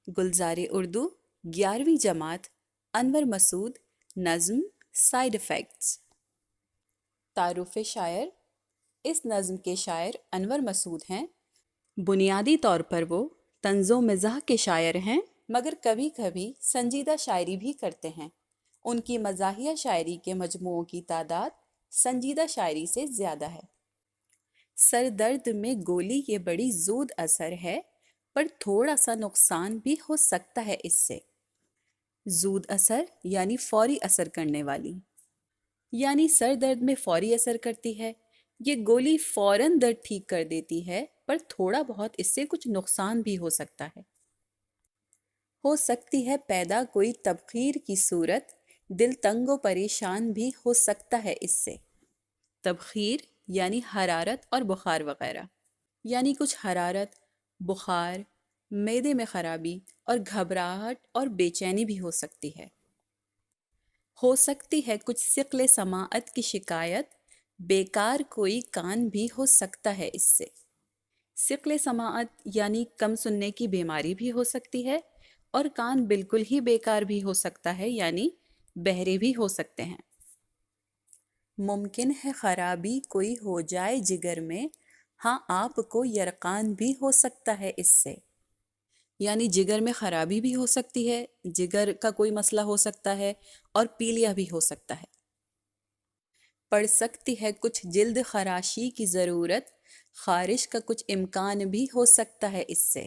گلزار اردو 11ویں جماعت انور مسعود نظم side effects. تعارف شاعر۔ اس نظم کے شاعر انور مسعود ہیں۔ بنیادی طور پر وہ طنز و مزاح کے شاعر ہیں، مگر کبھی کبھی سنجیدہ شاعری بھی کرتے ہیں۔ ان کی مزاحیہ شاعری کے مجموعوں کی تعداد سنجیدہ شاعری سے زیادہ ہے۔ سر درد میں گولی یہ بڑی زود اثر ہے، پر تھوڑا سا نقصان بھی ہو سکتا ہے اس سے۔ زود اثر یعنی فوری اثر کرنے والی، یعنی سر درد میں فوری اثر کرتی ہے۔ یہ گولی فوراً درد ٹھیک کر دیتی ہے، پر تھوڑا بہت اس سے کچھ نقصان بھی ہو سکتا ہے۔ ہو سکتی ہے پیدا کوئی تبخیر کی صورت، دل تنگ و پریشان بھی ہو سکتا ہے اس سے۔ تبخیر یعنی حرارت اور بخار وغیرہ، یعنی کچھ حرارت، بخار، معدے میں خرابی اور گھبراہٹ اور بے چینی بھی ہو سکتی ہے۔ ہو سکتی ہے کچھ ثقل سماعت کی شکایت، بیکار کوئی کان بھی ہو سکتا ہے اس سے۔ ثقل سماعت یعنی کم سننے کی بیماری بھی ہو سکتی ہے، اور کان بالکل ہی بیکار بھی ہو سکتا ہے، یعنی بہرے بھی ہو سکتے ہیں۔ ممکن ہے خرابی کوئی ہو جائے جگر میں، ہاں آپ کو یرقان بھی ہو سکتا ہے اس سے۔ یعنی جگر میں خرابی بھی ہو سکتی ہے، جگر کا کوئی مسئلہ ہو سکتا ہے، اور پیلیا بھی ہو سکتا ہے۔ پڑ سکتی ہے کچھ جلد خراشی کی ضرورت، خارش کا کچھ امکان بھی ہو سکتا ہے اس سے۔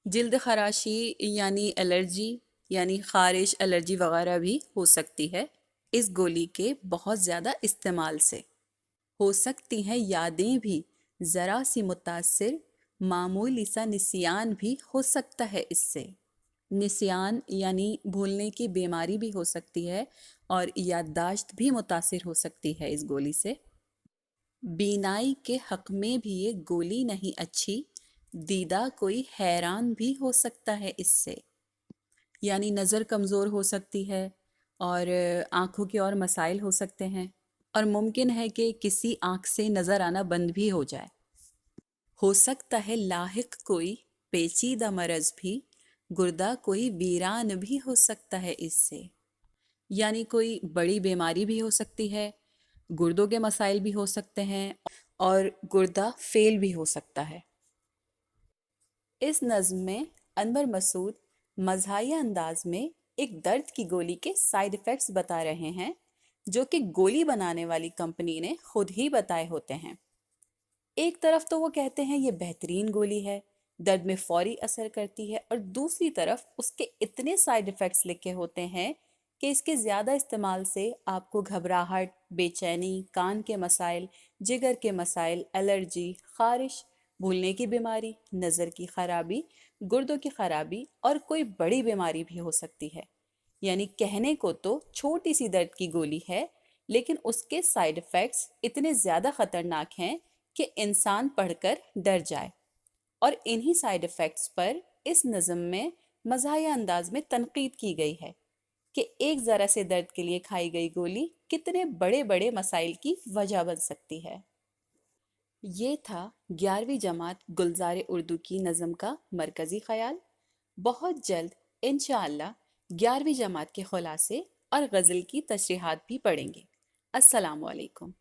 جلد خراشی یعنی الرجی، یعنی خارش، الرجی وغیرہ بھی ہو سکتی ہے اس گولی کے بہت زیادہ استعمال سے۔ ہو سکتی ہیں یادیں بھی ذرا سی متاثر، معمولی سا نسیان بھی ہو سکتا ہے اس سے۔ نسیان یعنی بھولنے کی بیماری بھی ہو سکتی ہے، اور یادداشت بھی متاثر ہو سکتی ہے اس گولی سے۔ بینائی کے حق میں بھی یہ گولی نہیں اچھی، دیدہ کوئی حیران بھی ہو سکتا ہے اس سے۔ یعنی نظر کمزور ہو سکتی ہے، اور آنکھوں کے اور مسائل ہو سکتے ہیں، اور ممکن ہے کہ کسی آنکھ سے نظر آنا بند بھی ہو جائے۔ ہو سکتا ہے لاحق کوئی پیچیدہ مرض بھی، گردہ کوئی ویران بھی ہو سکتا ہے اس سے۔ یعنی کوئی بڑی بیماری بھی ہو سکتی ہے، گردوں کے مسائل بھی ہو سکتے ہیں، اور گردہ فیل بھی ہو سکتا ہے۔ اس نظم میں انور مسعود مزاحیہ انداز میں ایک درد کی گولی کے سائیڈ ایفیکٹس بتا رہے ہیں، جو کہ گولی بنانے والی کمپنی نے خود ہی بتائے ہوتے ہیں۔ ایک طرف تو وہ کہتے ہیں یہ بہترین گولی ہے، درد میں فوری اثر کرتی ہے، اور دوسری طرف اس کے اتنے سائیڈ ایفیکٹس لکھے ہوتے ہیں کہ اس کے زیادہ استعمال سے آپ کو گھبراہٹ، بے چینی، کان کے مسائل، جگر کے مسائل، الرجی، خارش، بھولنے کی بیماری، نظر کی خرابی، گردوں کی خرابی، اور کوئی بڑی بیماری بھی ہو سکتی ہے۔ یعنی کہنے کو تو چھوٹی سی درد کی گولی ہے، لیکن اس کے سائیڈ ایفیکٹس اتنے زیادہ خطرناک ہیں کہ انسان پڑھ کر ڈر جائے۔ اور انہی سائیڈ ایفیکٹس پر اس نظم میں مزاحیہ انداز میں تنقید کی گئی ہے کہ ایک ذرا سے درد کے لیے کھائی گئی گولی کتنے بڑے بڑے مسائل کی وجہ بن سکتی ہے۔ یہ تھا 11ویں جماعت گلزار اردو کی نظم کا مرکزی خیال۔ بہت جلد انشاءاللہ 11ویں جماعت کے خلاصے اور غزل کی تشریحات بھی پڑھیں گے۔ السلام علیکم۔